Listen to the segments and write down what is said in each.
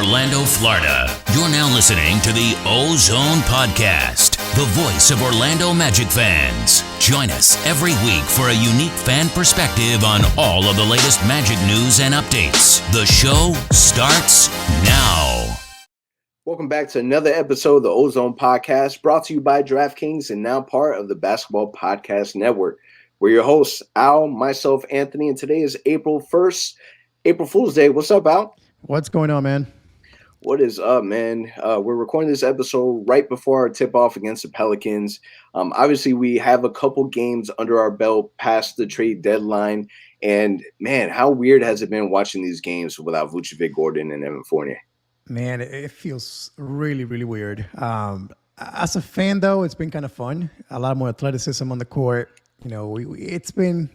Orlando, Florida. You're now listening to the OZone Podcast, the voice of Orlando Magic fans. Join us every week for a unique fan perspective on all of the latest Magic news and updates. The show starts now. Welcome back to another episode of the OZone Podcast, brought to you by DraftKings and now part of the Basketball Podcast Network. We're your hosts, Al, myself, Anthony, and today is April 1st, April Fool's Day. What's up, Al? What's going on, man? What is up, man? We're recording this episode right before our tip-off against the Pelicans. Obviously, we have a couple games under our belt past the trade deadline. And, man, how weird has it been watching these games without Vucevic, Gordon, and Evan Fournier? Man, it feels really, really weird. As a fan, though, it's been kind of fun. A lot more athleticism on the court. You know, it's been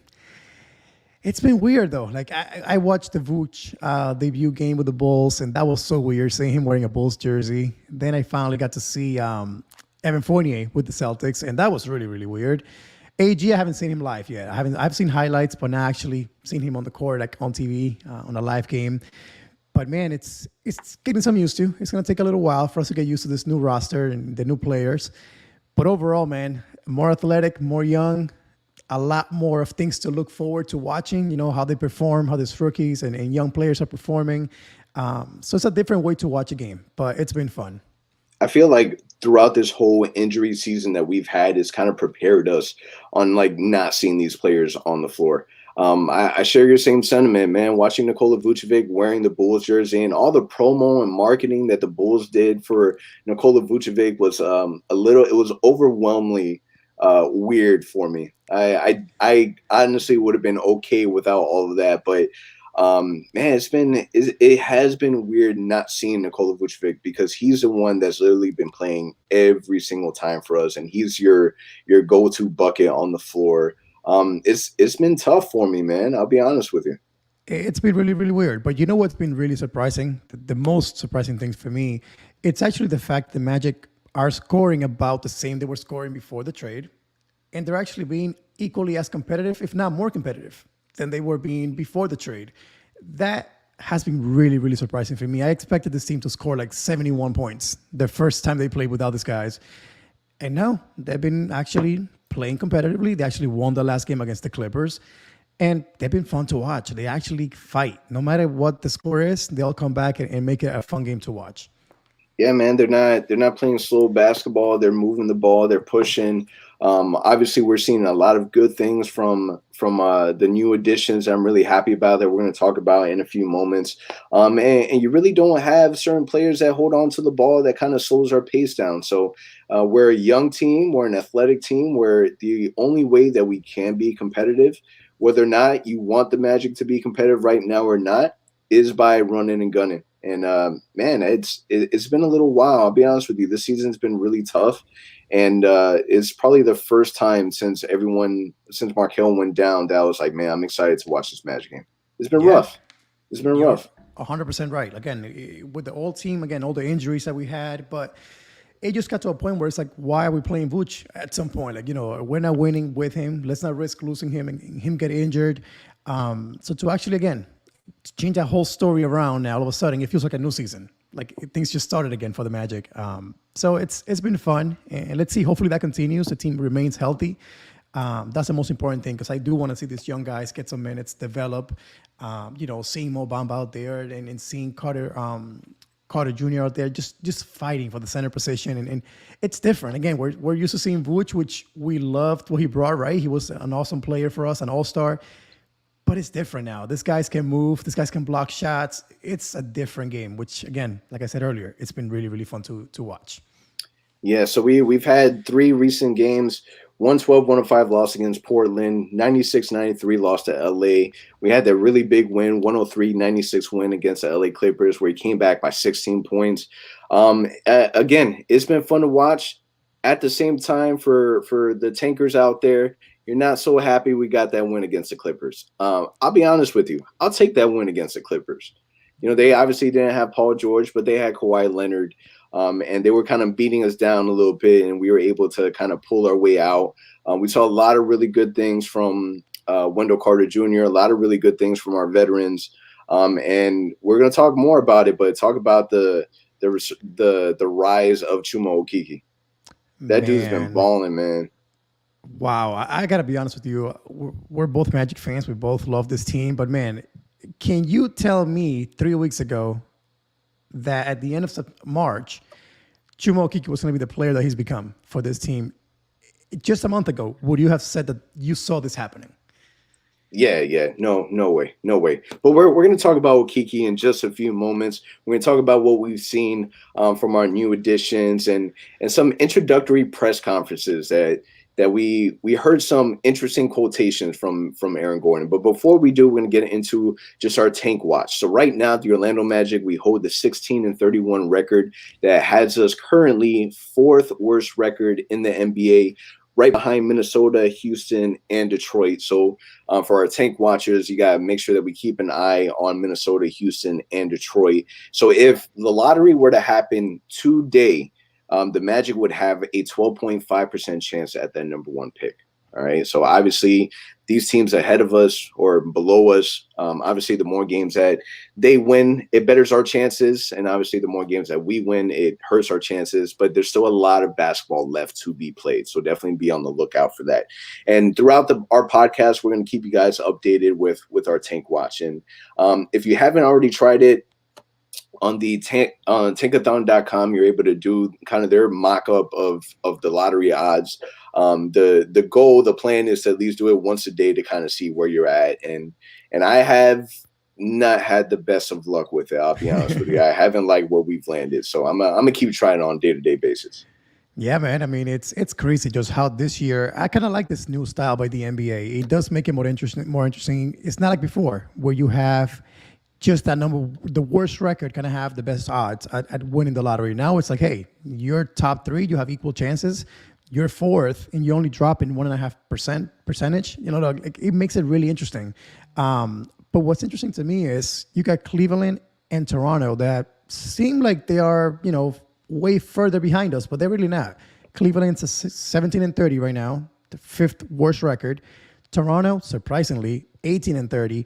weird, though. Like, I watched the Vooch debut game with the Bulls, and that was so weird, seeing him wearing a Bulls jersey. Then I finally got to see Evan Fournier with the Celtics, and that was really, really weird. AG, I haven't seen him live yet. I've seen highlights, but not actually seen him on the court, like on TV, on a live game. But, man, it's getting some used to. It's going to take a little while for us to get used to this new roster and the new players. But overall, man, more athletic, more young, a lot more of things to look forward to watching, you know, how they perform, how these rookies and young players are performing. So it's a different way to watch a game, but it's been fun. I feel like throughout this whole injury season that we've had, it's kind of prepared us on like not seeing these players on the floor. I share your same sentiment, man. Watching Nikola Vucevic wearing the Bulls jersey and all the promo and marketing that the Bulls did for Nikola Vucevic was it was overwhelmingly weird for me. I honestly would have been okay without all of that, but man, it has been weird not seeing Nikola Vucevic because he's the one that's literally been playing every single time for us, and he's your go-to bucket on the floor. It's been tough for me, man. I'll be honest with you. It's been really, really weird. But you know what's been really surprising? The most surprising thing for me, it's actually the fact the Magic are scoring about the same they were scoring before the trade. And they're actually being equally as competitive, if not more competitive, than they were being before the trade. That has been really, really surprising for me. I expected this team to score like 71 points the first time they played without these guys. And now they've been actually playing competitively. They actually won the last game against the Clippers. And they've been fun to watch. They actually fight. No matter what the score is, they'll come back and make it a fun game to watch. Yeah, man, they're not playing slow basketball. They're moving the ball. They're pushing. Obviously, we're seeing a lot of good things from the new additions. I'm really happy about that. We're going to talk about in a few moments. And you really don't have certain players that hold on to the ball that kind of slows our pace down. So we're a young team. We're an athletic team. Where the only way that we can be competitive, whether or not you want the Magic to be competitive right now or not, is by running and gunning. And, man, it's been a little while. I'll be honest with you. This season's been really tough. And it's probably the first time since Markelle went down that I was like, man, I'm excited to watch this Magic game. It's been rough. It's been rough. 100% right. Again, with the old team, again, all the injuries that we had. But it just got to a point where it's like, why are we playing Vooch at some point? Like, you know, we're not winning with him. Let's not risk losing him and him get injured. So to actually, again, change that whole story around now, all of a sudden, it feels like a new season. Like things just started again for the Magic. So it's been fun. And let's see, hopefully that continues. The team remains healthy. That's the most important thing because I do want to see these young guys get some minutes, develop, seeing Mo Bamba out there and seeing Carter Jr. out there just fighting for the center position. And it's different. Again, we're used to seeing Vooch, which we loved what he brought, right? He was an awesome player for us, an all-star. But it's different now. These guys can move. These guys can block shots. It's a different game, which, again, like I said earlier, it's been really, really fun to watch. Yeah, so we've had 3 recent games, 112-105 loss against Portland, 96-93 loss to LA. We had that really big win, 103-96 win against the LA Clippers, where he came back by 16 points. Again, it's been fun to watch. At the same time, for the tankers out there, you're not so happy we got that win against the Clippers. I'll be honest with you. I'll take that win against the Clippers. You know, they obviously didn't have Paul George, but they had Kawhi Leonard. And they were kind of beating us down a little bit, and we were able to kind of pull our way out. We saw a lot of really good things from Wendell Carter Jr., a lot of really good things from our veterans. And we're gonna talk more about it, but talk about the rise of Chuma Okeke. That dude's been Man, balling, man. wow. I got to be honest with you. We're both Magic fans. We both love this team. But man, can you tell me 3 weeks ago that at the end of March, Chuma Okeke was going to be the player that he's become for this team? Just a month ago, would you have said that you saw this happening? Yeah, no way. But we're going to talk about Okeke in just a few moments. We're going to talk about what we've seen from our new additions and some introductory press conferences that we heard some interesting quotations from Aaron Gordon. But before we do, we're going to get into just our tank watch. So right now, the Orlando Magic, we hold the 16-31 record that has us currently fourth worst record in the NBA, right behind Minnesota, Houston, and Detroit. So for our tank watchers, you got to make sure that we keep an eye on Minnesota, Houston, and Detroit. So if the lottery were to happen today, the Magic would have a 12.5% chance at that number one pick. All right. So obviously these teams ahead of us or below us, obviously the more games that they win, it betters our chances. And obviously the more games that we win, it hurts our chances. But there's still a lot of basketball left to be played. So definitely be on the lookout for that. And throughout our podcast, we're going to keep you guys updated with our tank watch. And if you haven't already tried it, on the tankathon.com, you're able to do kind of their mock-up of the lottery odds. The plan is to at least do it once a day to kind of see where you're at. And I have not had the best of luck with it. I'll be honest with you. I haven't liked where we've landed. So I'm gonna keep trying it on a day-to-day basis. Yeah, man. I mean, it's crazy just how this year I kind of like this new style by the NBA. It does make it more interesting. More interesting. It's not like before where you have just that number, the worst record kind of have the best odds at winning the lottery. Now it's like, hey, you're top three, you have equal chances. You're fourth, and you only drop in 1.5% percentage. You know, like, it makes it really interesting. But what's interesting to me is you got Cleveland and Toronto that seem like they are, way further behind us, but they're really not. Cleveland's a 17-30 right now, the fifth worst record. Toronto, surprisingly, 18-30.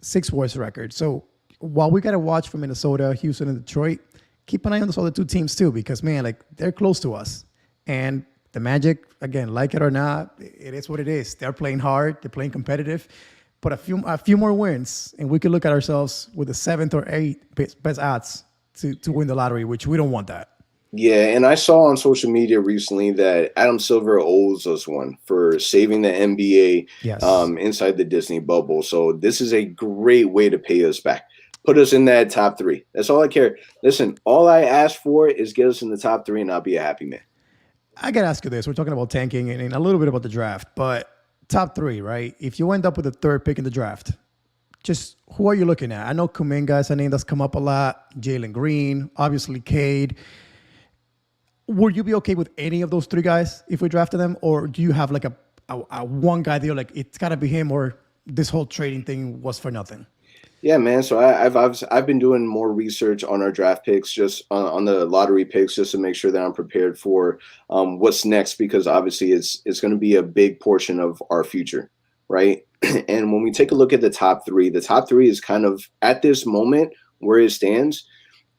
Sixth worst record. So while we got to watch for Minnesota, Houston, and Detroit, keep an eye on those other two teams too, because man, like they're close to us. And the Magic, again, like it or not, it is what it is. They're playing hard, they're playing competitive, but a few more wins, and we could look at ourselves with the seventh or eighth best odds to win the lottery, which we don't want that. Yeah, and I saw on social media recently that Adam Silver owes us one for saving the NBA Yes. Inside the Disney bubble. So this is a great way to pay us back. Put us in that top three. That's all I care. Listen, all I ask for is get us in the top three, and I'll be a happy man. I got to ask you this. We're talking about tanking and a little bit about the draft, but top three, right? If you end up with the third pick in the draft, just who are you looking at? I know Kuminga is a name that's come up a lot. Jalen Green, obviously Cade. Would you be okay with any of those three guys if we drafted them? Or do you have like a one guy that you're like, it's got to be him, or this whole trading thing was for nothing? Yeah, man. So I've been doing more research on our draft picks, just on the lottery picks, just to make sure that I'm prepared for what's next, because obviously it's going to be a big portion of our future, right? And when we take a look at the top three is kind of at this moment where it stands.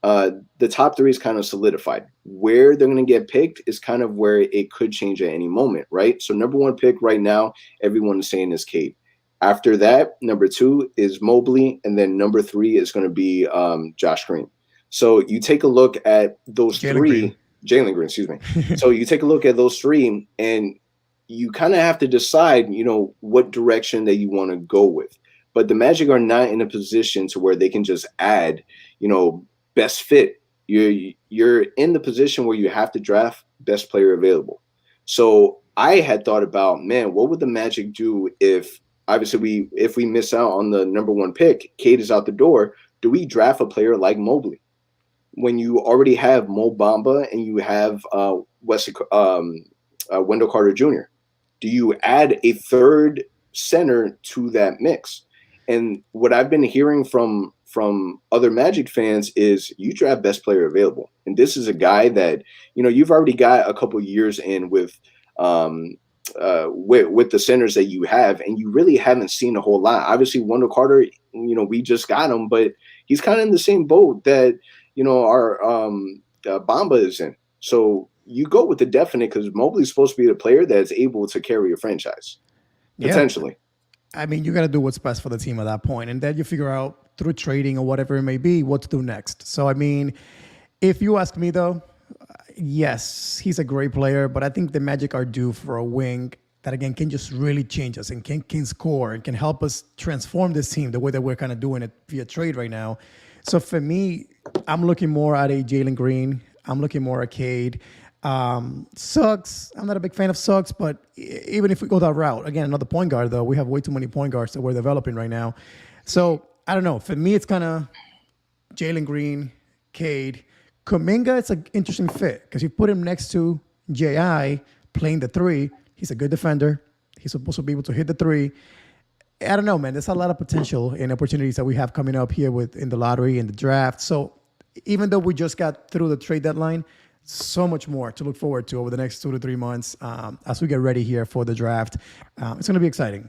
The top three is kind of solidified. Where they're going to get picked is kind of where it could change at any moment, right? So number one pick right now, everyone is saying is Cade. After that, number two is Mobley, and then number three is going to be Josh Green. So you take a look at those Jalen Green, excuse me. So you take a look at those three, and you kind of have to decide, what direction that you want to go with. But the Magic are not in a position to where they can just add, best fit. You're in the position where you have to draft best player available. So I had thought about, man, what would the Magic do if we miss out on the number one pick, Cade is out the door, do we draft a player like Mobley? When you already have Mo Bamba and you have Wendell Carter Jr., do you add a third center to that mix? And what I've been hearing from other Magic fans is you draft best player available. And this is a guy that, you've already got a couple years in with the centers that you have, and you really haven't seen a whole lot. Obviously, Wendell Carter, we just got him, but he's kind of in the same boat that our Bamba is in. So you go with the definite because Mobley's supposed to be the player that's able to carry a franchise Yeah. potentially. I mean, you got to do what's best for the team at that point, and then you figure out through trading or whatever it may be what to do next. So, I mean, if you ask me though, yes, he's a great player, but I think the Magic are due for a wing that again can just really change us and can score and can help us transform this team the way that we're kind of doing it via trade right now. So for me, I'm looking more at a Jalen Green. I'm looking more at Cade. Suggs, I'm not a big fan of Suggs, but even if we go that route, again, another point guard, though, we have way too many point guards that we're developing right now. So I don't know. For me, it's kind of Jalen Green, Cade. Kuminga, it's an interesting fit because you put him next to J.I. playing the three. He's a good defender. He's supposed to be able to hit the three. I don't know, man. There's a lot of potential and opportunities that we have coming up here in the lottery and the draft. So even though we just got through the trade deadline, so much more to look forward to over the next 2 to 3 months as we get ready here for the draft. It's going to be exciting.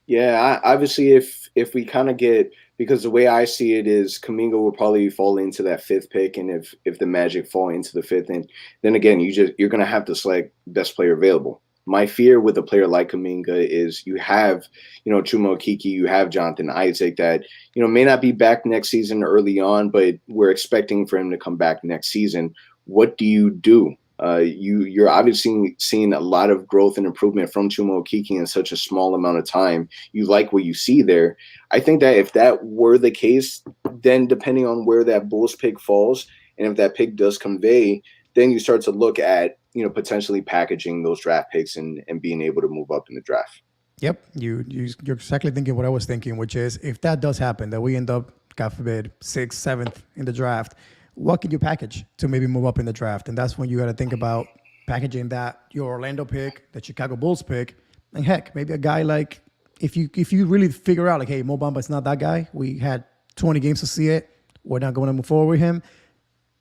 Yeah, obviously, if we kind of get, because the way I see it is Kuminga will probably fall into that 5th pick, and if the Magic fall into the 5th, and then again you're going to have to select best player available. My fear with a player like Kuminga is you have Chuma Okeke, you have Jonathan Isaac that may not be back next season early on, but we're expecting for him to come back next season. What do you do? You're obviously seeing a lot of growth and improvement from Chuma Okeke in such a small amount of time. You like what you see there. I think that if that were the case, then depending on where that Bulls pick falls, and if that pick does convey, then you start to look at potentially packaging those draft picks and being able to move up in the draft. Yep, you're exactly thinking what I was thinking, which is if that does happen, that we end up, God forbid, 6th, 7th in the draft, what can you package to maybe move up in the draft? And that's when you got to think about packaging that your Orlando pick, the Chicago Bulls pick, and heck, maybe a guy like if you really figure out like, hey, Mo Bamba is not that guy. We had 20 games to see it. We're not going to move forward with him.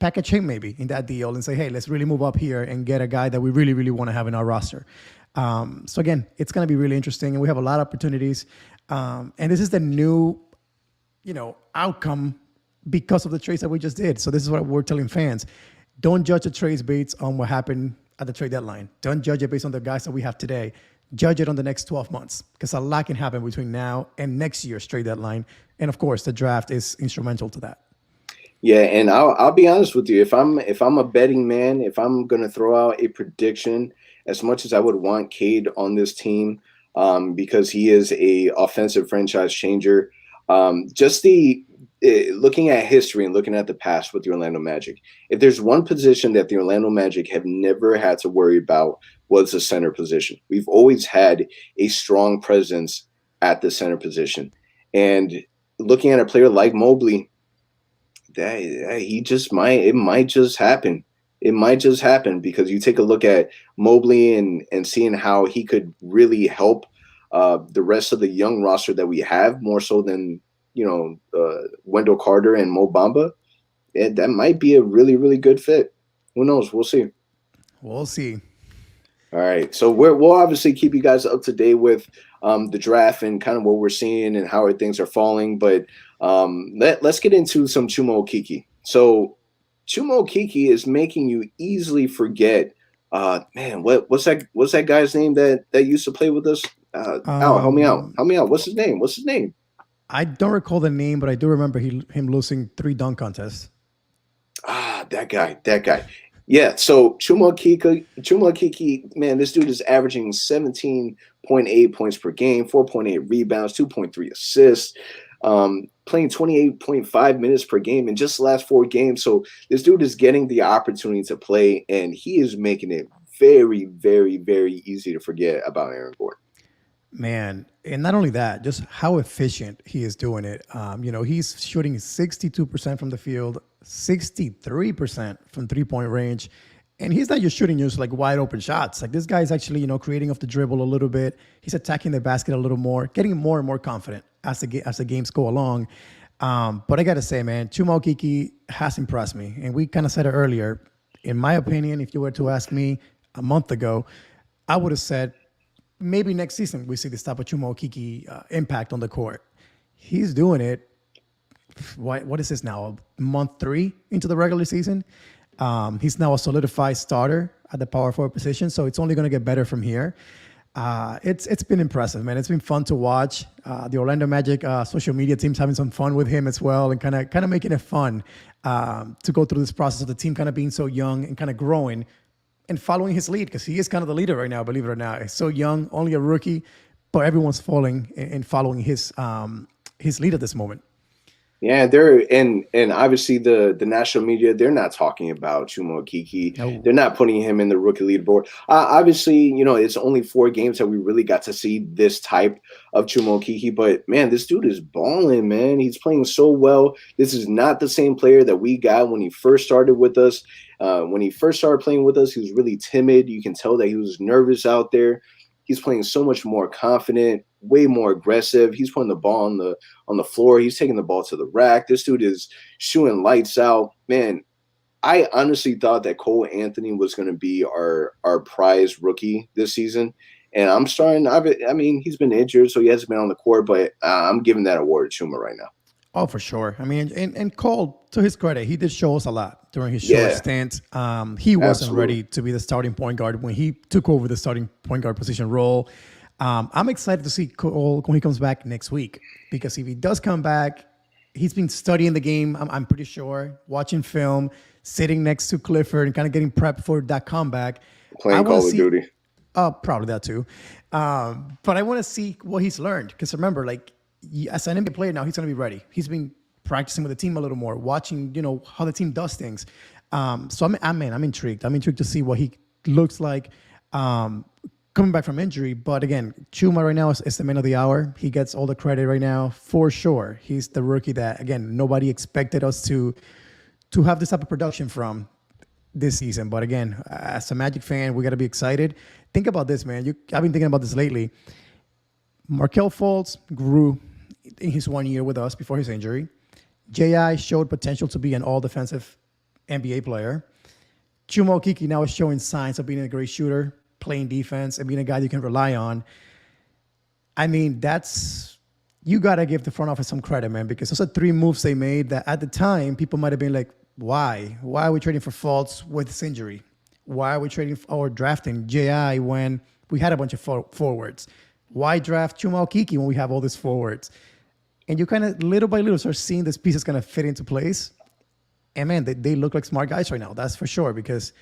Package him maybe in that deal and say, hey, let's really move up here and get a guy that we really, really want to have in our roster. So again, it's going to be really interesting, and we have a lot of opportunities. And this is the new, outcome because of the trades that we just did. So this is what we're telling fans. Don't judge the trades based on what happened at the trade deadline. Don't judge it based on the guys that we have today. Judge it on the next 12 months because a lot can happen between now and next year's trade deadline. And of course, the draft is instrumental to that. Yeah, and I'll be honest with you. If I'm a betting man, if I'm gonna throw out a prediction, as much as I would want Cade on this team, because he is a offensive franchise changer, just looking at history and looking at the past with the Orlando Magic, if there's one position that the Orlando Magic have never had to worry about was the center position. We've always had a strong presence at the center position, and looking at a player like Mobley, that it might just happen. It might just happen because you take a look at Mobley and seeing how he could really help the rest of the young roster that we have more so than Wendell Carter and Mo Bamba. That might be a really, really good fit. Who knows? We'll see. We'll see. All right. So we'll obviously keep you guys up to date with the draft and kind of what we're seeing and how things are falling. But let's get into some Chuma Okeke. So Chuma Okeke is making you easily forget. What's that guy's name that used to play with us? Al, help me out. Help me out. What's his name? I don't recall the name, but I do remember him losing 3 dunk contests. That guy. Yeah, so Chuma Okeke, man, this dude is averaging 17.8 points per game, 4.8 rebounds, 2.3 assists, playing 28.5 minutes per game in just the last 4 games. So this dude is getting the opportunity to play, and he is making it very, very, very easy to forget about Aaron Gordon. Man, and not only that, just how efficient he is doing it. He's shooting 62% from the field, 63% from 3-point range. And he's not just shooting just like wide open shots. Like this guy is actually, creating off the dribble a little bit. He's attacking the basket a little more, getting more and more confident as the games go along. But I got to say, man, Chuma Okeke has impressed me. And we kind of said it earlier. In my opinion, if you were to ask me a month ago, I would have said, maybe next season we see this type of Chuma Okeke impact on the court. he's doing it. What is this now? Month 3 into the regular season. He's now a solidified starter at the power forward position, so it's only going to get better from here. It's been impressive, man. It's been fun to watch. The Orlando Magic social media team's having some fun with him as well, and kind of making it fun to go through this process of the team kind of being so young and kind of growing and following his lead, because he is kind of the leader right now. Believe it or not, he's so young, only a rookie, but everyone's falling and following his lead at this moment. Yeah, they're and obviously the national media, they're not talking about Chuma Okeke. No. They're not putting him in the rookie leaderboard. Obviously, you know, it's only 4 games that we really got to see this type of Chuma Okeke, but man, this dude is balling, man. He's playing so well. This is not the same player that we got when he first started with us. When he first started playing with us, he was really timid. You can tell that he was nervous out there. He's playing so much more confident, way more aggressive. He's putting the ball on the floor. He's taking the ball to the rack. This dude is shooting lights out. Man, I honestly thought that Cole Anthony was going to be our prize rookie this season. And I'm starting. I mean, he's been injured, so he hasn't been on the court, but I'm giving that award to Chuma right now. Oh, for sure. I mean, and Cole, to his credit, he did show us a lot during his short stint. He wasn't ready to be the starting point guard when he took over the starting point guard position role. I'm excited to see Cole when he comes back next week, because if he does come back, he's been studying the game, I'm pretty sure, watching film, sitting next to Clifford and kind of getting prepped for that comeback. Playing Call of Duty. Probably that too. But I want to see what he's learned, because remember, like, as an NBA player now, he's going to be ready. He's been practicing with the team a little more, watching, how the team does things. So I'm intrigued. I'm intrigued to see what he looks like coming back from injury. But again, Chuma right now is the man of the hour. He gets all the credit right now, for sure. He's the rookie that, again, nobody expected us to have this type of production from this season. But again, as a Magic fan, we got to be excited. Think about this, man. I've been thinking about this lately. Markelle Fultz grew in his 1 year with us before his injury. J.I. showed potential to be an all-defensive NBA player. Chuma Okeke now is showing signs of being a great shooter, playing defense, and being a guy you can rely on. I mean, you got to give the front office some credit, man, because those are 3 moves they made that at the time, people might have been like, why? Why are we trading for Fultz with this injury? Why are we trading or drafting J.I. when we had a bunch of forwards? Why draft Chuma Okeke when we have all these forwards? And you kind of little by little start seeing these pieces kind of fit into place. And man, they look like smart guys right now. That's for sure, because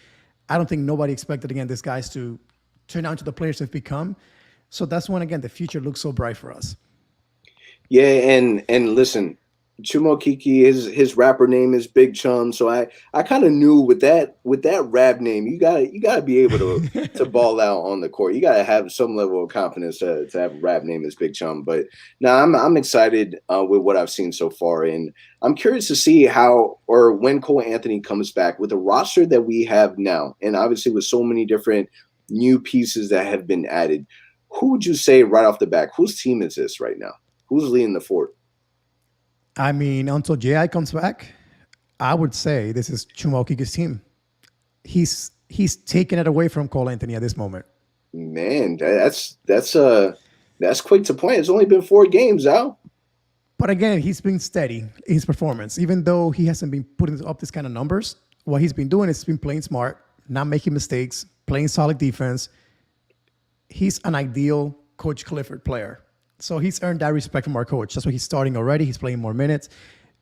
I don't think nobody expected, again, these guys to turn out into the players they've become. So that's when, again, the future looks so bright for us. Yeah, and listen, Chuma Okeke, his rapper name is Big Chum, so I kind of knew with that rap name, you gotta be able to ball out on the court. You gotta have some level of confidence to have a rap name as Big Chum. But now I'm excited with what I've seen so far, and I'm curious to see how or when Cole Anthony comes back with the roster that we have now, and obviously with so many different new pieces that have been added. Who would you say right off the bat? Whose team is this right now? Who's leading the fort? I mean, until J.I. comes back, I would say this is Chuma Okeke's team. He's taken it away from Cole Anthony at this moment. Man, that's quick to point. It's only been 4 games out. But again, he's been steady in his performance. Even though he hasn't been putting up this kind of numbers, what he's been doing is he's been playing smart, not making mistakes, playing solid defense. He's an ideal Coach Clifford player. So he's earned that respect from our coach. That's why he's starting already. He's playing more minutes.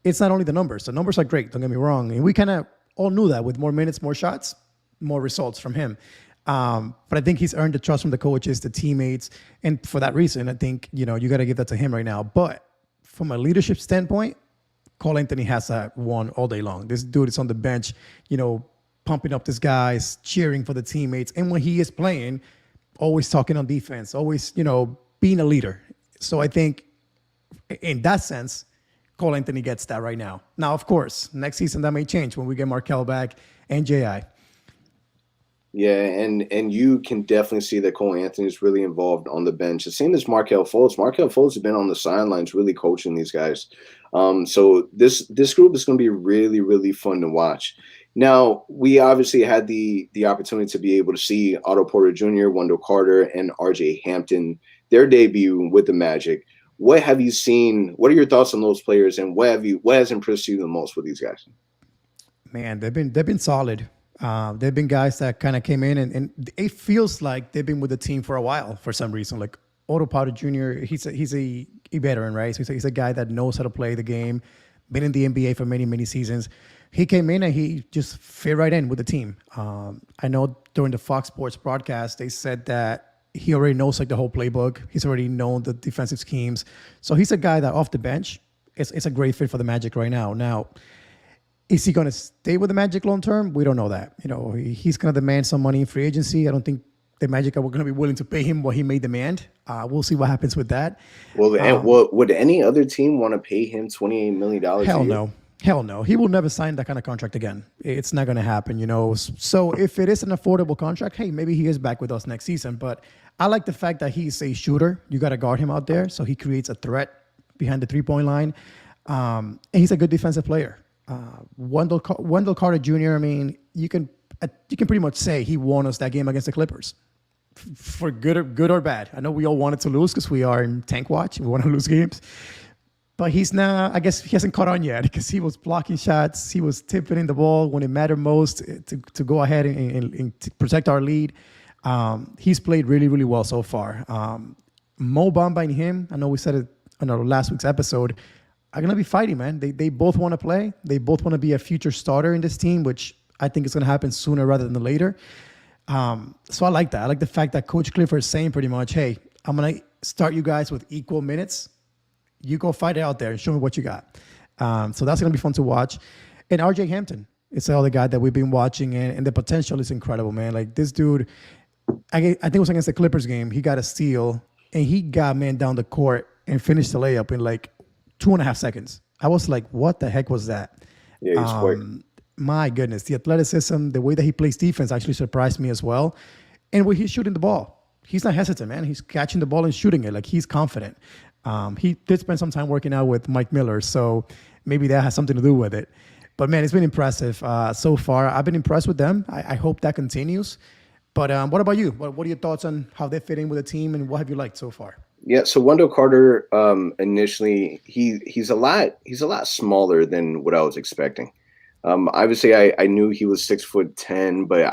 It's not only the numbers. The numbers are great, don't get me wrong. And we kind of all knew that with more minutes, more shots, more results from him. But I think he's earned the trust from the coaches, the teammates. And for that reason, I think, you got to give that to him right now. But from a leadership standpoint, Cole Anthony has that one all day long. This dude is on the bench, pumping up these guys, cheering for the teammates. And when he is playing, always talking on defense, always, being a leader. So I think in that sense, Cole Anthony gets that right now. Now, of course, next season that may change when we get Markelle back and J.I. Yeah, and you can definitely see that Cole Anthony is really involved on the bench. The same as Markelle Fultz. Markelle Fultz has been on the sidelines really coaching these guys. So this group is going to be really, really fun to watch. Now, we obviously had the opportunity to be able to see Otto Porter Jr., Wendell Carter, and RJ Hampton, their debut with the Magic. what have you seen? What are your thoughts on those players, and what has impressed you the most with these guys? Man, they've been solid. They've been guys that kind of came in, and it feels like they've been with the team for a while for some reason. Like Otto Porter Jr., he's a veteran, right? So he's a guy that knows how to play the game, been in the NBA for many, many seasons. He came in and he just fit right in with the team. I know during the Fox Sports broadcast, they said that he already knows like the whole playbook. He's already known the defensive schemes. So he's a guy that off the bench, it's a great fit for the Magic right now. Now, is he going to stay with the Magic long term? We don't know that. He's going to demand some money in free agency. I don't think the Magic are going to be willing to pay him what he may demand. We'll see what happens with that. Well, would any other team want to pay him $28 million? Hell no. Hell no. He will never sign that kind of contract again. It's not going to happen, So if it is an affordable contract, hey, maybe he is back with us next season. But I like the fact that he's a shooter. You got to guard him out there. So he creates a threat behind the three-point line. And he's a good defensive player. Wendell Carter Jr., I mean, you can pretty much say he won us that game against the Clippers. For good or bad. I know we all wanted to lose because we are in tank watch. We want to lose games. But he's not, I guess he hasn't caught on yet because he was blocking shots. He was tipping in the ball when it mattered most to go ahead and to protect our lead. He's played really, really well so far. Mo Bamba and him, I know we said it on our last week's episode, are going to be fighting, man. They both want to play. They both want to be a future starter in this team, which I think is going to happen sooner rather than later. So I like that. I like the fact that Coach Clifford is saying pretty much, hey, I'm going to start you guys with equal minutes. You go fight it out there and show me what you got. So that's going to be fun to watch. And RJ Hampton is the other guy that we've been watching, and the potential is incredible, man. Like this dude, I think it was against the Clippers game. He got a steal, and he got man down the court and finished the layup in like 2.5 seconds. I was like, what the heck was that? Yeah, he's quick. My goodness, the athleticism, the way that he plays defense actually surprised me as well. And when he's shooting the ball, he's not hesitant, man. He's catching the ball and shooting it. Like he's confident. He did spend some time working out with Mike Miller, so maybe that has something to do with it. But, man, it's been impressive so far. I've been impressed with them. I hope that continues. But what about you? What are your thoughts on how they fit in with the team, and what have you liked so far? Yeah, so Wendell Carter, initially, he's a lot smaller than what I was expecting. Obviously, I knew he was 6'10", but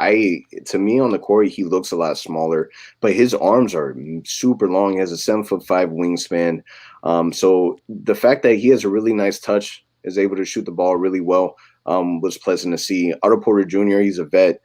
to me on the court he looks a lot smaller. But his arms are super long. He has a 7'5" wingspan. So the fact that he has a really nice touch, is able to shoot the ball really well, was pleasant to see. Otto Porter Jr., he's a vet.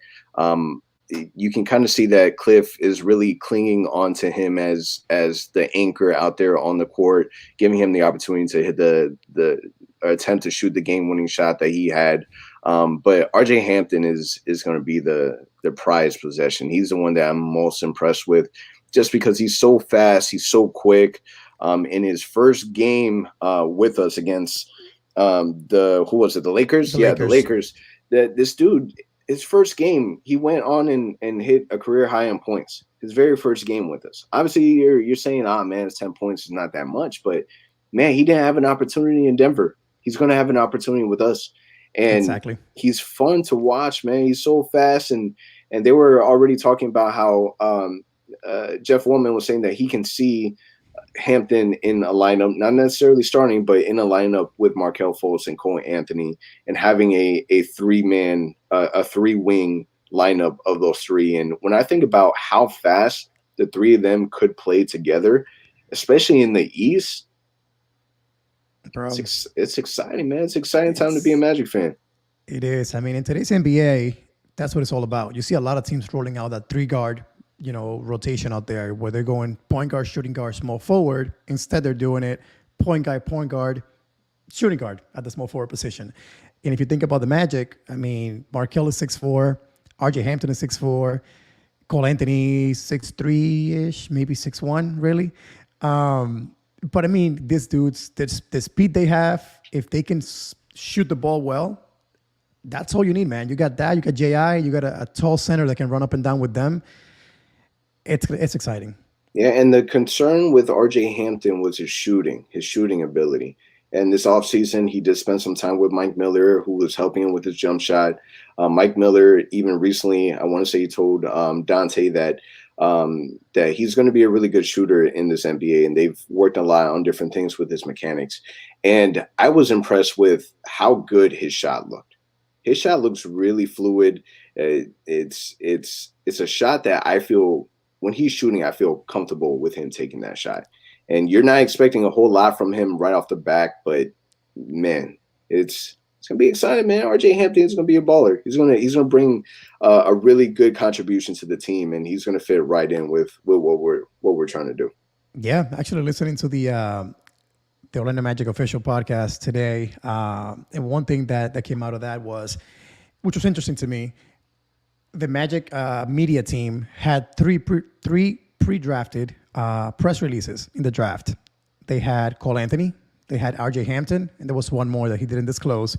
You can kind of see that Cliff is really clinging onto him as the anchor out there on the court, giving him the opportunity to hit the attempt to shoot the game-winning shot that he had. But RJ Hampton is going to be the prized possession. He's the one that I'm most impressed with, just because he's so fast, he's so quick. In his first game with us against the Lakers? The Lakers. This dude, his first game, he went on and hit a career high in points. His very first game with us. Obviously, you're saying, man, it's 10 points is not that much, but man, he didn't have an opportunity in Denver. He's going to have an opportunity with us. And exactly. He's fun to watch, man. He's so fast. And they were already talking about how Jeff Woolman was saying that he can see Hampton in a lineup, not necessarily starting, but in a lineup with Markelle Fultz and Cole Anthony, and having a three-wing lineup of those three. And when I think about how fast the three of them could play together, especially in the East, bro, it's exciting, man. It's exciting time to be a Magic fan. It is. I mean, in today's NBA, that's what it's all about. You see a lot of teams rolling out that three-guard, rotation out there where they're going point guard, shooting guard, small forward. Instead, they're doing it point guard, shooting guard at the small forward position. And if you think about the Magic, I mean, Markelle is 6'4", RJ Hampton is 6'4", Cole Anthony 6'3"-ish, maybe 6'1", really. But I mean, these dudes, the speed they have, if they can shoot the ball well, that's all you need, man. You got that. You got J.I. You got a tall center that can run up and down with them. It's exciting. Yeah, and the concern with RJ Hampton was his shooting ability. And this offseason, he did spend some time with Mike Miller, who was helping him with his jump shot. Mike Miller, even recently, I want to say he told Dante that that he's going to be a really good shooter in this NBA, and they've worked a lot on different things with his mechanics. And I was impressed with how good his shot looked. His shot looks really fluid. It's a shot that I feel when he's shooting, I feel comfortable with him taking that shot. And you're not expecting a whole lot from him right off the back, but man, it's gonna be exciting, man. RJ Hampton is gonna be a baller. He's gonna bring a really good contribution to the team, and he's gonna fit right in with what we're trying to do. Yeah, actually listening to the Orlando Magic official podcast today, and one thing that came out of that was, which was interesting to me, the Magic media team had three pre-drafted press releases in the draft. They had Cole Anthony, they had RJ Hampton, and there was one more that he didn't disclose.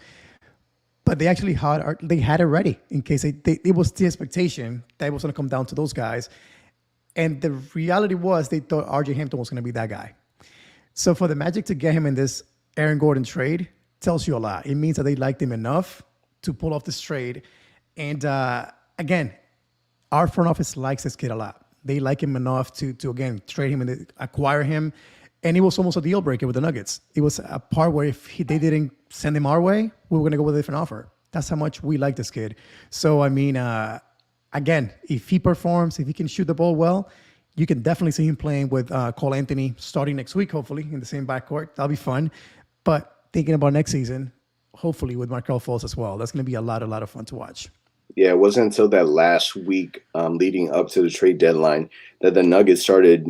But they actually had it ready in case it was the expectation that it was going to come down to those guys. And the reality was they thought RJ Hampton was going to be that guy. So for the Magic to get him in this Aaron Gordon trade tells you a lot. It means that they liked him enough to pull off this trade. And again, our front office likes this kid a lot. They like him enough to again, trade him and acquire him. And it was almost a deal breaker with the Nuggets. It was a part where if they didn't send him our way, we were going to go with a different offer. That's how much we like this kid. So, I mean, again, if he performs, if he can shoot the ball well, you can definitely see him playing with Cole Anthony starting next week, hopefully, in the same backcourt. That'll be fun. But thinking about next season, hopefully with Markelle Fultz as well. That's going to be a lot of fun to watch. Yeah, it wasn't until that last week leading up to the trade deadline that the Nuggets started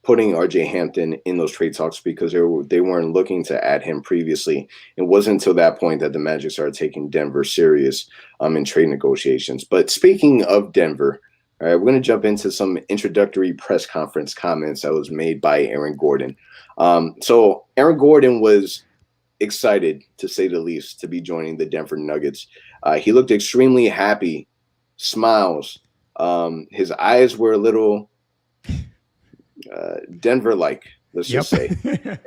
putting RJ Hampton in those trade talks because they weren't looking to add him previously. It wasn't until that point that the Magic started taking Denver serious in trade negotiations. But speaking of Denver, all right, we're going to jump into some introductory press conference comments that was made by Aaron Gordon. So Aaron Gordon was excited, to say the least, to be joining the Denver Nuggets. He looked extremely happy, smiles. His eyes were a little Denver-like, let's just say.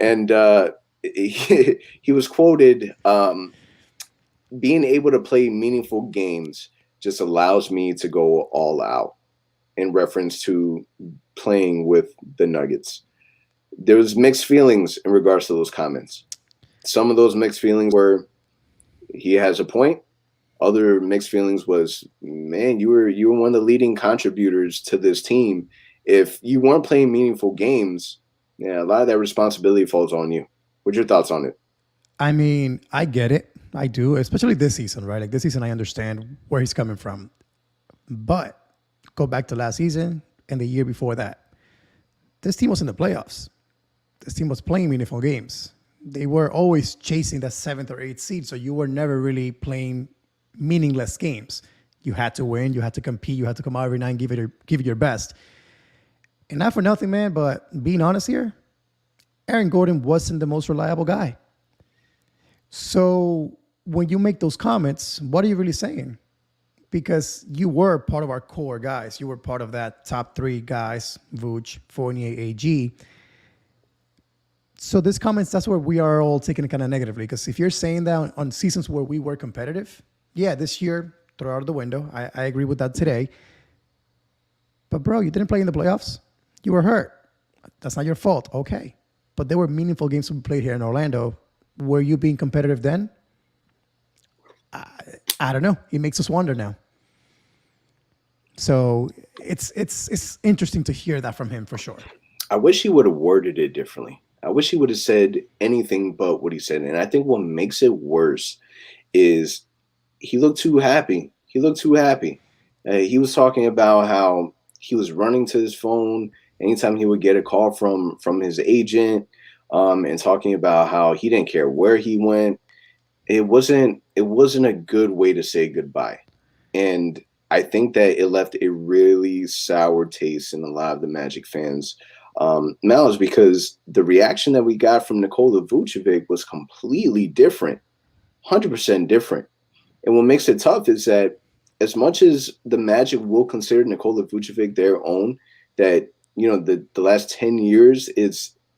And he was quoted, being able to play meaningful games just allows me to go all out, in reference to playing with the Nuggets. There was mixed feelings in regards to those comments. Some of those mixed feelings were he has a point. Other mixed feelings was, man, you were one of the leading contributors to this team. If you weren't playing meaningful games, yeah, a lot of that responsibility falls on you. What's your thoughts on it? I mean, I get it. I do, especially this season, right? Like this season, I understand where he's coming from. But go back to last season and the year before that. This team was in the playoffs. This team was playing meaningful games. They were always chasing that 7th or 8th seed, so you were never really playing meaningless games. You had to win. You had to compete. You had to come out every night and give it your best. And not for nothing, man, but being honest here, Aaron Gordon wasn't the most reliable guy. So when you make those comments, what are you really saying? Because you were part of our core guys. You were part of that top 3 guys, Vuce, Fournier, AG. So these comments, that's where we are all taking it kind of negatively. Because if you're saying that on seasons where we were competitive, yeah, this year, throw out of the window. I agree with that today. But, bro, you didn't play in the playoffs. You were hurt. That's not your fault. Okay. But there were meaningful games we played here in Orlando. Were you being competitive then? I don't know. It makes us wonder now. So it's interesting to hear that from him for sure. I wish he would have worded it differently. I wish he would have said anything but what he said. And I think what makes it worse is he looked too happy. He was talking about how he was running to his phone anytime he would get a call from his agent, and talking about how he didn't care where he went. It wasn't a good way to say goodbye. And I think that it left a really sour taste in a lot of the Magic fans' mouths, because the reaction that we got from Nikola Vucevic was completely different, 100% different. And what makes it tough is that as much as the Magic will consider Nikola Vucevic their own, that, you know, the last 10 years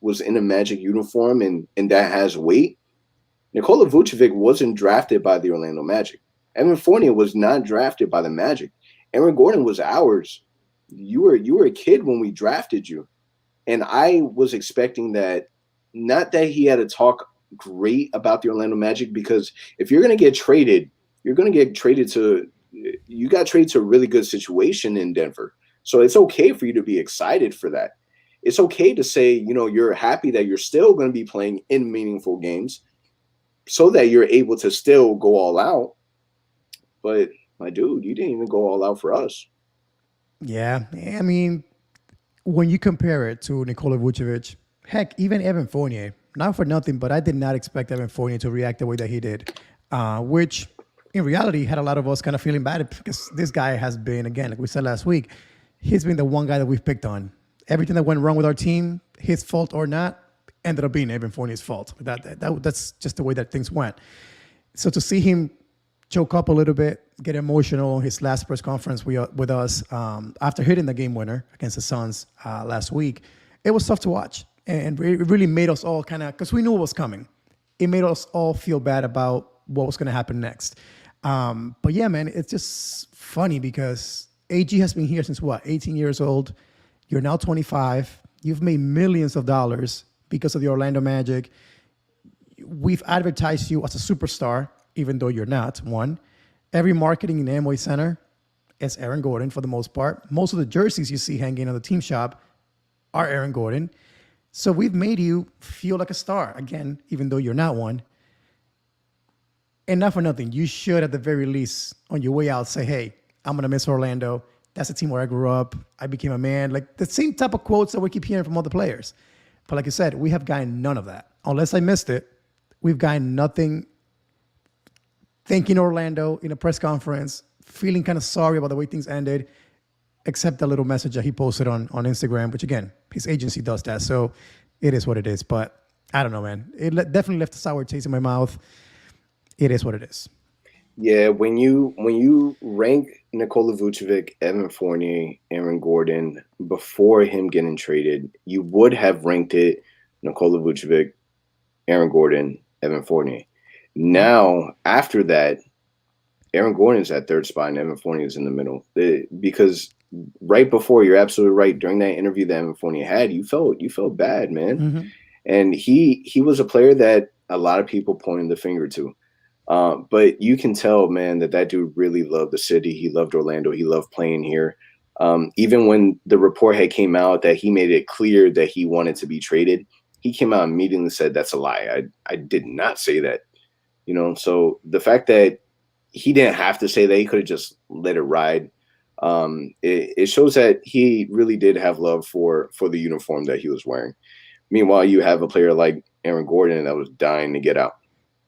was in a Magic uniform and that has weight, Nikola Vucevic wasn't drafted by the Orlando Magic. Evan Fournier was not drafted by the Magic. Aaron Gordon was ours. you were a kid when we drafted you. And I was expecting that, not that he had to talk great about the Orlando Magic, because if you're going to get traded, you got traded to a really good situation in Denver. So it's okay for you to be excited for that. It's okay to say, you're happy that you're still going to be playing in meaningful games so that you're able to still go all out. But my dude, you didn't even go all out for us. Yeah, I mean, when you compare it to Nikola Vucevic, heck, even Evan Fournier, not for nothing, but I did not expect Evan Fournier to react the way that he did, which in reality had a lot of us kind of feeling bad because this guy has been, again, like we said last week, he's been the one guy that we've picked on. Everything that went wrong with our team, his fault or not, ended up being Evan Fournier's fault. That's just the way that things went. So to see him choke up a little bit, get emotional on his last press conference with us after hitting the game winner against the Suns last week, it was tough to watch. And it really made us all kind of, because we knew what was coming, it made us all feel bad about what was going to happen next. But yeah, man, it's just funny because AG has been here since 18 years old. You're now 25. You've made millions of dollars because of the Orlando Magic. We've advertised you as a superstar, even though you're not, one. Every marketing in Amway Center is Aaron Gordon for the most part. Most of the jerseys you see hanging on the team shop are Aaron Gordon. So we've made you feel like a star, again, even though you're not one. And not for nothing, you should at the very least, on your way out, say, hey, I'm going to miss Orlando. That's the team where I grew up. I became a man. Like the same type of quotes that we keep hearing from other players. But like I said, we have gotten none of that. Unless I missed it, we've gotten nothing thanking Orlando in a press conference, feeling kind of sorry about the way things ended, except a little message that he posted on Instagram, which again, his agency does that. So it is what it is. But I don't know, man. It definitely left a sour taste in my mouth. It is what it is. Yeah, when you rank Nikola Vucevic, Evan Fournier, Aaron Gordon before him getting traded, you would have ranked it Nikola Vucevic, Aaron Gordon, Evan Fournier. Now, after that, Aaron Gordon's at third spot and Evan Fournier is in the middle. Because right before, you're absolutely right, during that interview that Evan Fournier had, you felt bad, man. Mm-hmm. And he was a player that a lot of people pointed the finger to. But you can tell, man, that dude really loved the city. He loved Orlando. He loved playing here. Even when the report had came out that he made it clear that he wanted to be traded, he came out and immediately said, that's a lie. I did not say that. So the fact that he didn't have to say that, he could have just let it ride. It shows that he really did have love for the uniform that he was wearing. Meanwhile, you have a player like Aaron Gordon that was dying to get out.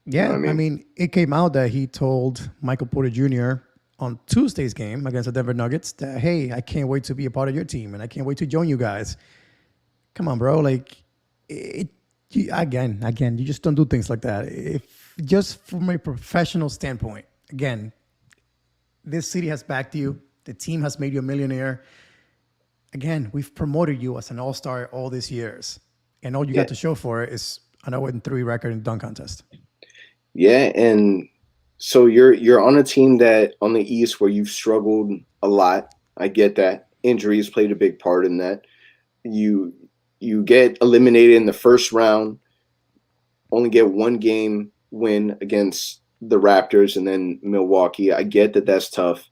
Yeah, You know what I mean, it came out that he told Michael Porter Jr. on Tuesday's game against the Denver Nuggets that, hey, I can't wait to be a part of your team and I can't wait to join you guys. Come on, bro. Like, again, you just don't do things like that. If just from a professional standpoint, again, this city has backed you. The team has made you a millionaire. Again, we've promoted you as an all-star all these years. And all you got to show for it is an 0-3 record in the dunk contest. Yeah, and so you're on a team that on the East where you've struggled a lot. I get that. Injuries played a big part in that. You get eliminated in the first round, only get one game win against the Raptors and then Milwaukee. I get that that's tough.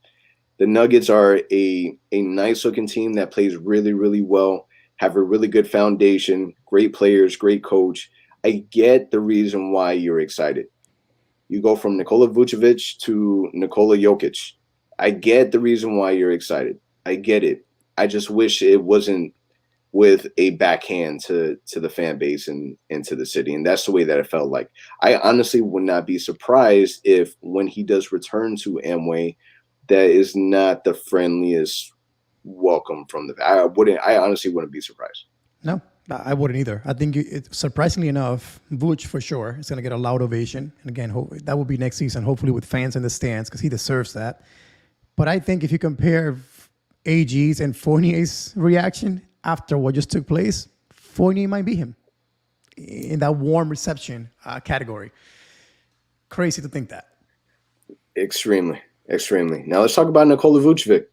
The Nuggets are a nice looking team that plays really, really well, have a really good foundation, great players, great coach. I get the reason why you're excited. You go from Nikola Vucevic to Nikola Jokic. I get the reason why you're excited. I get it. I just wish it wasn't with a backhand to the fan base and to the city. And that's the way that it felt like. I honestly would not be surprised if when he does return to Amway, that is not the friendliest welcome from the. I honestly wouldn't be surprised. No, I wouldn't either. I think surprisingly enough, Vooch for sure is going to get a loud ovation. And again, that will be next season, hopefully with fans in the stands because he deserves that. But I think if you compare AG's and Fournier's reaction after what just took place, Fournier might be him in that warm reception category. Crazy to think that. Extremely. Now let's talk about Nikola Vucevic.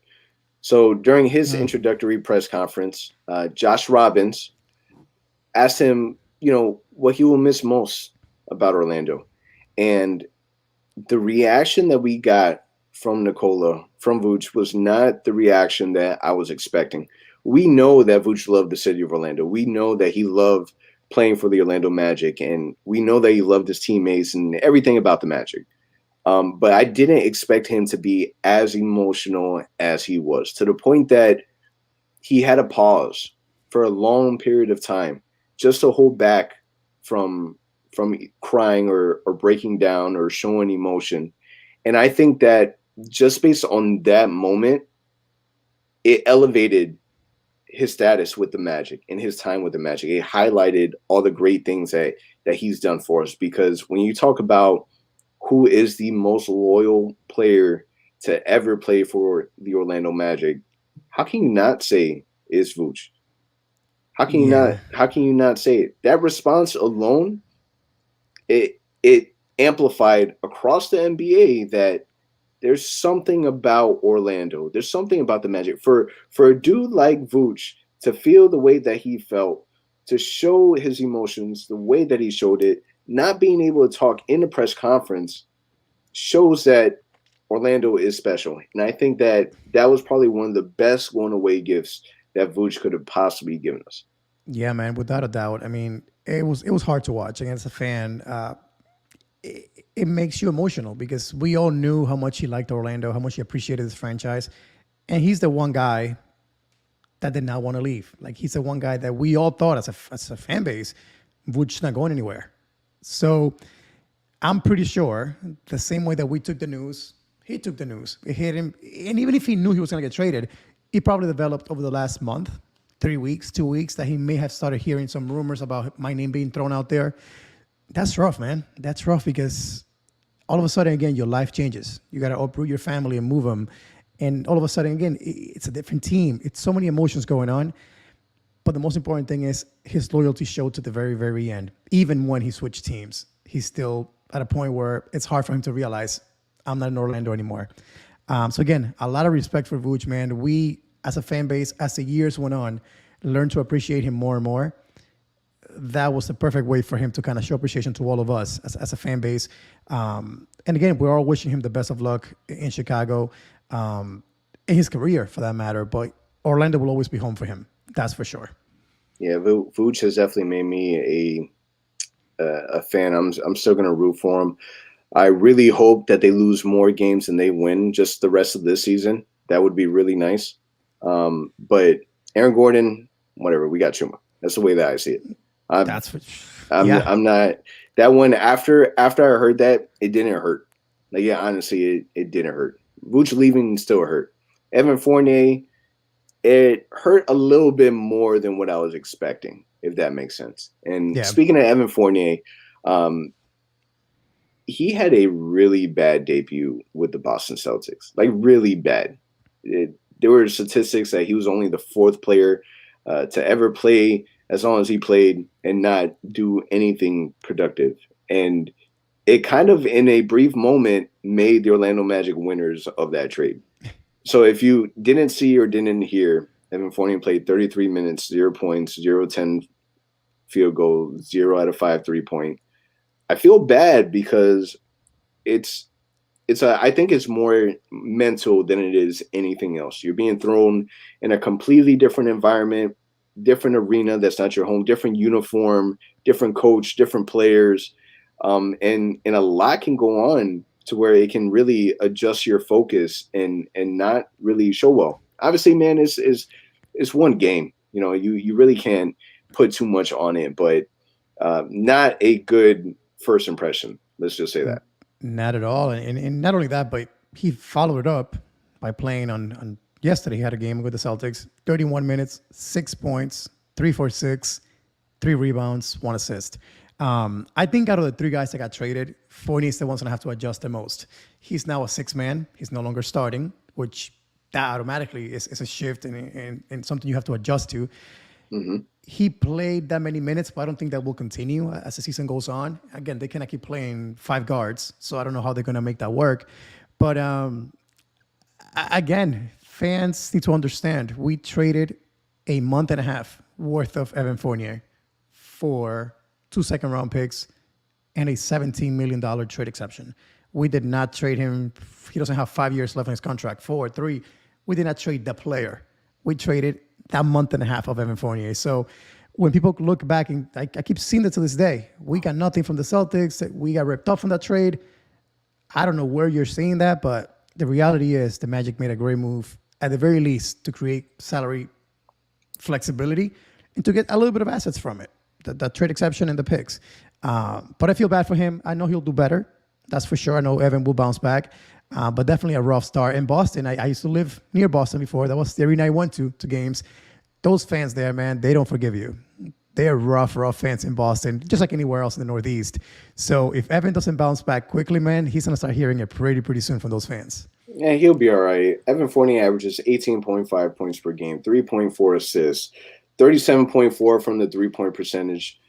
So during his introductory press conference, Josh Robbins asked him, what he will miss most about Orlando. And the reaction that we got from Nikola, from Vuce, was not the reaction that I was expecting. We know that Vuce loved the city of Orlando. We know that he loved playing for the Orlando Magic, and we know that he loved his teammates and everything about the Magic. But I didn't expect him to be as emotional as he was, to the point that he had a pause for a long period of time just to hold back from crying or breaking down or showing emotion. And I think that just based on that moment, it elevated his status with the Magic and his time with the Magic. It highlighted all the great things that he's done for us. Because when you talk about who is the most loyal player to ever play for the Orlando Magic, how can you not say is Vuce? How can you not say it? That response alone, it amplified across the NBA that there's something about Orlando. There's something about the Magic. For a dude like Vuce to feel the way that he felt, to show his emotions the way that he showed it, not being able to talk in the press conference, shows that Orlando is special. And I think that was probably one of the best going away gifts that Vuce could have possibly given us. Yeah, man, without a doubt. I mean, it was hard to watch. And as a fan, it makes you emotional because we all knew how much he liked Orlando, how much he appreciated this franchise. And he's the one guy that did not want to leave. Like, he's the one guy that we all thought as a fan base, Vuce's not going anywhere. So I'm pretty sure the same way that we took the news, he took the news. It hit him. And even if he knew he was going to get traded, he probably developed over the last month, 3 weeks, 2 weeks, that he may have started hearing some rumors about my name being thrown out there. That's rough, man. That's rough because all of a sudden, again, your life changes. You got to uproot your family and move them. And all of a sudden, again, it's a different team. It's so many emotions going on. But the most important thing is his loyalty showed to the very, very end. Even when he switched teams, he's still at a point where it's hard for him to realize, I'm not in Orlando anymore. So again, a lot of respect for Vuce, man. We, as a fan base, as the years went on, learned to appreciate him more and more. That was the perfect way for him to kind of show appreciation to all of us as a fan base. And again, we're all wishing him the best of luck in Chicago, in his career for that matter. But Orlando will always be home for him. That's for sure. Yeah, Vuce has definitely made me a fan. I'm still going to root for him. I really hope that they lose more games than they win just the rest of this season. That would be really nice. But Aaron Gordon, whatever, we got Chuma. That's the way that I see it. I'm not that one. After I heard that, it didn't hurt. Like, yeah, honestly, it didn't hurt. Vuce leaving still hurt. Evan Fournier, it hurt a little bit more than what I was expecting, if that makes sense. And speaking of Evan Fournier, he had a really bad debut with the Boston Celtics, like really bad. There were statistics that he was only the fourth player to ever play as long as he played and not do anything productive. And it kind of, in a brief moment, made the Orlando Magic winners of that trade. So if you didn't see or didn't hear, Evan Fournier played 33 minutes, 0 points, 0-10 field goal, 0 out of 5 3-point. I feel bad because I think it's more mental than it is anything else. You're being thrown in a completely different environment, different arena that's not your home, different uniform, different coach, different players, and a lot can go on to where it can really adjust your focus and not really show well. Obviously, man, it's one game. You know, you really can't put too much on it, but not a good first impression. Let's just say that. Not at all. And not only that, but he followed it up by playing on yesterday. He had a game with the Celtics, 31 minutes, 6 points, 3 for 6, 3 rebounds, 1 assist. I think out of the 3 guys that got traded, Fournier is the one that's going to have to adjust the most. He's now a 6-man. He's no longer starting, which that automatically is a shift and something you have to adjust to. Mm-hmm. He played that many minutes, but I don't think that will continue as the season goes on. Again, they cannot keep playing 5 guards, so I don't know how they're going to make that work. But again, fans need to understand, we traded a month and a half worth of Evan Fournier for 2 second-round picks and a $17 million trade exception. We did not trade him. He doesn't have 5 years left on his contract. 4, 3. We did not trade the player. We traded that month and a half of Evan Fournier. So when people look back, and I keep seeing that to this day, we got nothing from the Celtics. We got ripped off from that trade. I don't know where you're seeing that, but the reality is the Magic made a great move, at the very least, to create salary flexibility and to get a little bit of assets from it, the trade exception and the picks. But I feel bad for him. I know he'll do better. That's for sure. I know Evan will bounce back. But definitely a rough start. In Boston, I used to live near Boston before. That was the arena I went to games. Those fans there, man, they don't forgive you. They are rough fans in Boston, just like anywhere else in the Northeast. So if Evan doesn't bounce back quickly, man, he's going to start hearing it pretty soon from those fans. Yeah, he'll be all right. Evan Fournier averages 18.5 points per game, 3.4 assists, 37.4 from the three-point percentage.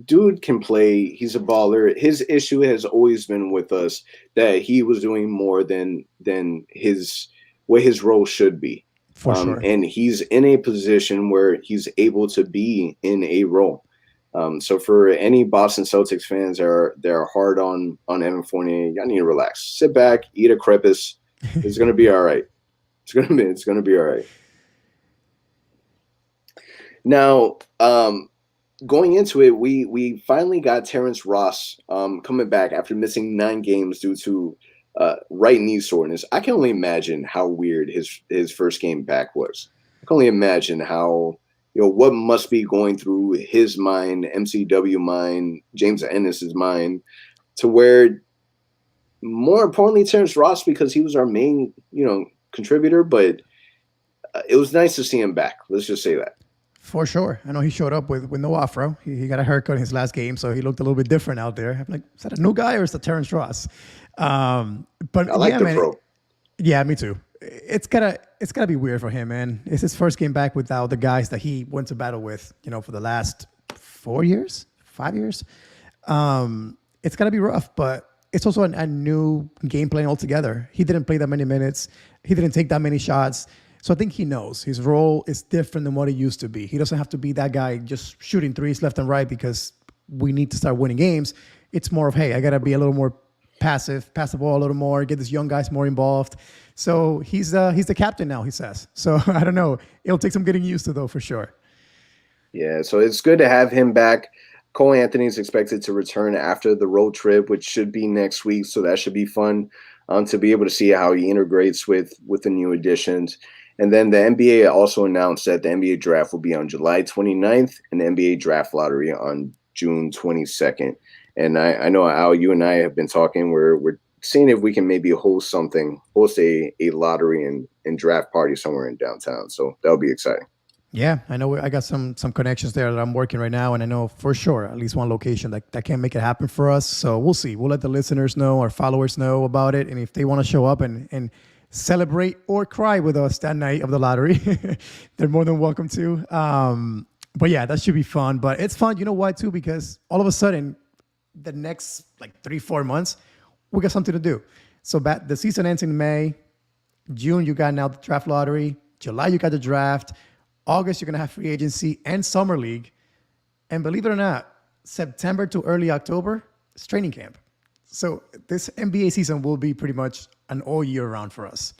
Dude can play. He's a baller. His issue has always been with us that he was doing more than what his role should be. For sure. And he's in a position where he's able to be in a role. So for any Boston Celtics fans that are hard on Evan Fournier, y'all need to relax. Sit back, eat a crepice. It's gonna be all right. It's gonna be all right. Now, going into it, we finally got Terrence Ross coming back after missing 9 games due to right knee soreness. I can only imagine how weird his first game back was. I can only imagine how, what must be going through his mind, MCW mind, James Ennis's mind, to where, more importantly, Terrence Ross, because he was our main, contributor, but it was nice to see him back. Let's just say that. For sure. I know he showed up with no afro. He got a haircut in his last game, so he looked a little bit different out there. I'm like, is that a new guy or is that Terrence Ross? But I like the pro. Yeah, me too. It's gotta be weird for him, man. It's his first game back without the guys that he went to battle with, for the last 5 years. It's gotta be rough, but it's also a new game plan altogether. He didn't play that many minutes. He didn't take that many shots. So I think he knows his role is different than what it used to be. He doesn't have to be that guy just shooting threes left and right because we need to start winning games. It's more of, hey, I got to be a little more passive, pass the ball a little more, get these young guys more involved. So he's the captain now, he says. So I don't know. It'll take some getting used to, though, for sure. Yeah, so it's good to have him back. Cole Anthony is expected to return after the road trip, which should be next week. So that should be fun to be able to see how he integrates with the new additions. And then the NBA also announced that the NBA draft will be on July 29th and the NBA draft lottery on June 22nd. And I know, Al, you and I have been talking. We're seeing if we can maybe host a lottery and draft party somewhere in downtown. So that'll be exciting. Yeah, I know I got some connections there that I'm working right now, and I know for sure at least one location that can make it happen for us. So we'll see. We'll let the listeners know, our followers know about it, and if they want to show up and celebrate or cry with us that night of the lottery, they're more than welcome to. But yeah, that should be fun. But it's fun, you know why too? Because all of a sudden, the next 3-4 months, we got something to do. So the season ends in May. June, you got now the draft lottery. July, you got the draft. August, you're going to have free agency and summer league. And believe it or not, September to early October, it's training camp. So this NBA season will be pretty much an all year round for us.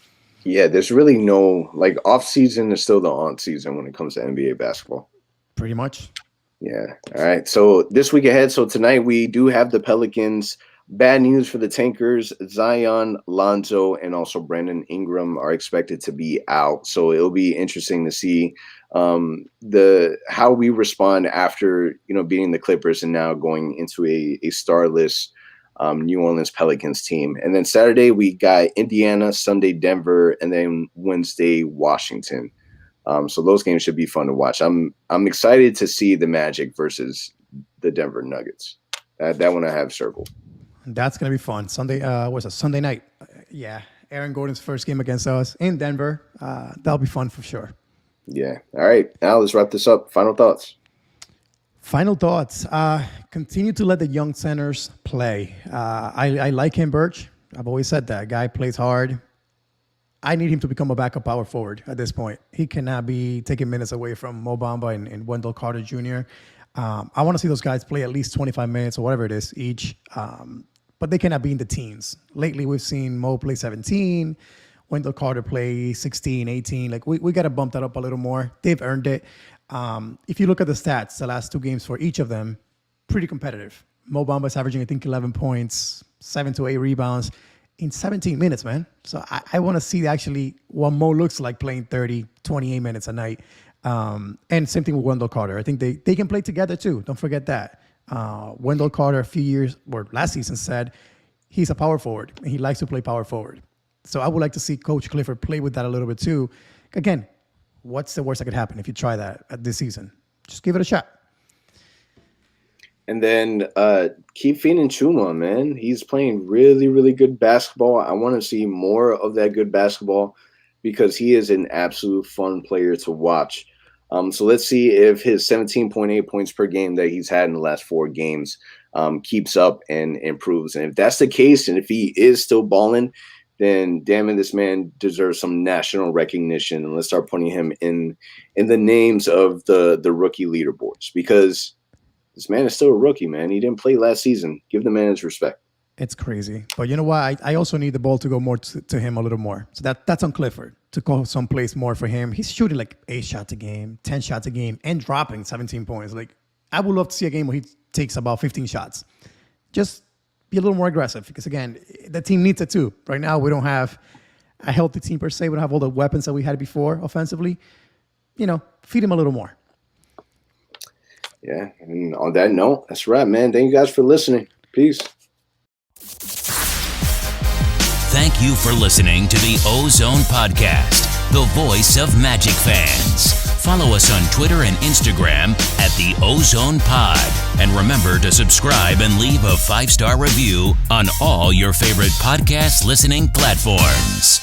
Yeah, there's really no, off season is still the on season when it comes to NBA basketball. Pretty much. Yeah. All right. So this week ahead, so tonight we do have the Pelicans. Bad news for the Tankers. Zion, Lonzo, and also Brandon Ingram are expected to be out. So it'll be interesting to see how we respond after beating the Clippers and now going into a starless New Orleans Pelicans team. And then Saturday we got Indiana, Sunday Denver, and then Wednesday Washington. So those games should be fun to watch. I'm excited to see the Magic versus the Denver Nuggets. That one I have circled. That's going to be fun. Sunday, Sunday night. Yeah. Aaron Gordon's first game against us in Denver. That'll be fun for sure. Yeah. All right. Now let's wrap this up. Final thoughts. Continue to let the young centers play. I like him, Birch. I've always said that. Guy plays hard. I need him to become a backup power forward at this point. He cannot be taking minutes away from Mo Bamba and Wendell Carter Jr. I want to see those guys play at least 25 minutes or whatever it is each, but they cannot be in the teens. Lately, we've seen Mo play 17, Wendell Carter play 16, 18. Like, we got to bump that up a little more. They've earned it. If you look at the stats, the last 2 games for each of them, pretty competitive. Mo Bamba's averaging, I think, 11 points, 7 to 8 rebounds in 17 minutes, man. So I want to see actually what Mo looks like playing 30, 28 minutes a night. And same thing with Wendell Carter. I think they can play together too. Don't forget that. Wendell Carter a few years, or last season, said he's a power forward and he likes to play power forward. So I would like to see Coach Clifford play with that a little bit too. Again, what's the worst that could happen if you try that this season? Just give it a shot. And then keep feeding Chuma, man. He's playing really, really good basketball. I want to see more of that good basketball because he is an absolute fun player to watch. So let's see if his 17.8 points per game that he's had in the last 4 games keeps up and improves. And if that's the case, and if he is still balling, then damn it, this man deserves some national recognition. And let's start putting him in the names of the rookie leaderboards because this man is still a rookie, man. He didn't play last season. Give the man his respect. It's crazy. But you know what? I also need the ball to go more to him a little more. So that's on Clifford to call someplace more for him. He's shooting like 8 shots a game, 10 shots a game, and dropping 17 points. Like, I would love to see a game where he takes about 15 shots. Just be a little more aggressive because, again, the team needs it too. Right now, we don't have a healthy team per se. We don't have all the weapons that we had before offensively. Feed him a little more. Yeah, and on that note, that's right, man. Thank you guys for listening. Peace. Thank you for listening to the OZone Podcast, the voice of Magic fans. Follow us on Twitter and Instagram at the OZone Pod. And remember to subscribe and leave a 5-star review on all your favorite podcast listening platforms.